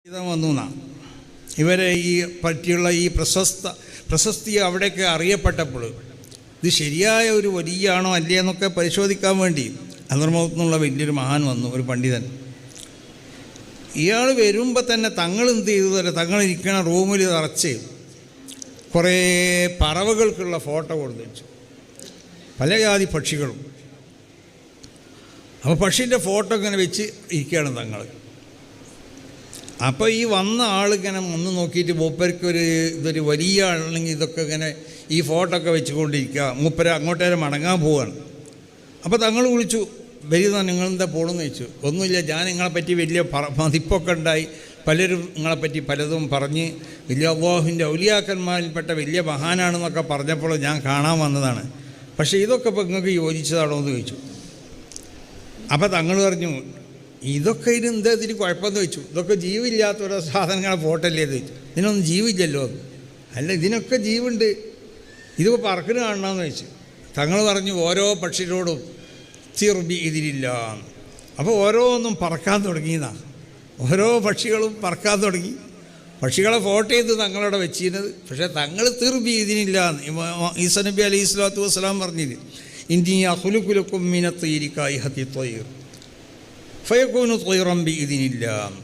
വന്നു ഇവരെ ഈ പറ്റിയുള്ള ഈ പ്രശസ്തി അവിടെയൊക്കെ അറിയപ്പെട്ടപ്പോൾ ഇത് ശരിയായ ഒരു വലിയാണോ അല്ലേ എന്നൊക്കെ പരിശോധിക്കാൻ വേണ്ടി അന്തർമുഖത്തുനിന്നുള്ള വലിയൊരു മഹാൻ വന്നു, ഒരു പണ്ഡിതൻ. ഇയാൾ വരുമ്പോൾ തന്നെ തങ്ങൾ എന്ത് ചെയ്തു തരാം, തങ്ങളിരിക്കണ റൂമിൽ നിറച്ച് കുറേ പറവകൾക്കുള്ള ഫോട്ടോ കൊടുത്തു വെച്ചു, പല ജാതി പക്ഷികളും. അപ്പോൾ പക്ഷീൻ്റെ ഫോട്ടോ ഇങ്ങനെ വെച്ച് ഇരിക്കുകയാണ് തങ്ങൾ. അപ്പോൾ ഈ വന്ന ആളിങ്ങനെ ഒന്ന് നോക്കിയിട്ട് മൂപ്പർക്കൊരു ഇതൊരു വലിയ ആളല്ലെങ്കിൽ ഇതൊക്കെ ഇങ്ങനെ ഈ ഫോട്ടോ ഒക്കെ വെച്ചുകൊണ്ടിരിക്കുക, മൂപ്പര അങ്ങോട്ടേരെ മടങ്ങാൻ പോവുകയാണ്. അപ്പോൾ തങ്ങൾ വിളിച്ചു, വരിക നിങ്ങളെന്താ പോകണമെന്ന് ചോദിച്ചു. ഒന്നുമില്ല, ഞാൻ നിങ്ങളെപ്പറ്റി വലിയ മതിപ്പൊക്കെ ഉണ്ടായി, പലരും നിങ്ങളെപ്പറ്റി പലതും പറഞ്ഞ് വലിയ അല്ലാഹുവിൻ്റെ ഔലിയാക്കന്മാരിൽപ്പെട്ട വലിയ മഹാനാണെന്നൊക്കെ പറഞ്ഞപ്പോൾ ഞാൻ കാണാൻ വന്നതാണ്, പക്ഷേ ഇതൊക്കെ ഇപ്പോൾ നിങ്ങൾക്ക് യോജിച്ചതാണോ എന്ന് ചോദിച്ചു. അപ്പോൾ തങ്ങൾ പറഞ്ഞു, ഇതൊക്കെ ഇതിനെന്താ ഇതിന് കുഴപ്പമെന്ന് വെച്ചു, ഇതൊക്കെ ജീവില്ലാത്ത ഓരോ സാധനങ്ങളെ ഫോട്ടല്ലേ എന്ന് വെച്ചു. ഇതിനൊന്നും ജീവില്ലല്ലോ. അല്ല, ഇതിനൊക്കെ ജീവുണ്ട്, ഇതിപ്പോൾ പറക്കിന് കാണണമെന്ന് വെച്ചു. തങ്ങൾ പറഞ്ഞു ഓരോ പക്ഷികളോടും തിർബി ഇതിലില്ല. അപ്പോൾ ഓരോന്നും പറക്കാൻ തുടങ്ങിയതാണ്, ഓരോ പക്ഷികളും പറക്കാൻ തുടങ്ങി. പക്ഷികളെ ഫോട്ടോ ചെയ്ത് തങ്ങളവിടെ വെച്ചിരുന്നത്, പക്ഷേ തങ്ങൾ തിർബി ഇതിനില്ല. ഈസാ നബി അലൈഹി സ്വലാത്തു വസ്സലാം പറഞ്ഞത് ഇന്നി അഖ്ലുഖു ലക്കും മിന ത്വയ്രി കായിഹത്തി ത്വയ്ർ ഫയകൂനു ത്വയ്റൻ ബിഇദ്നില്ലാഹ്.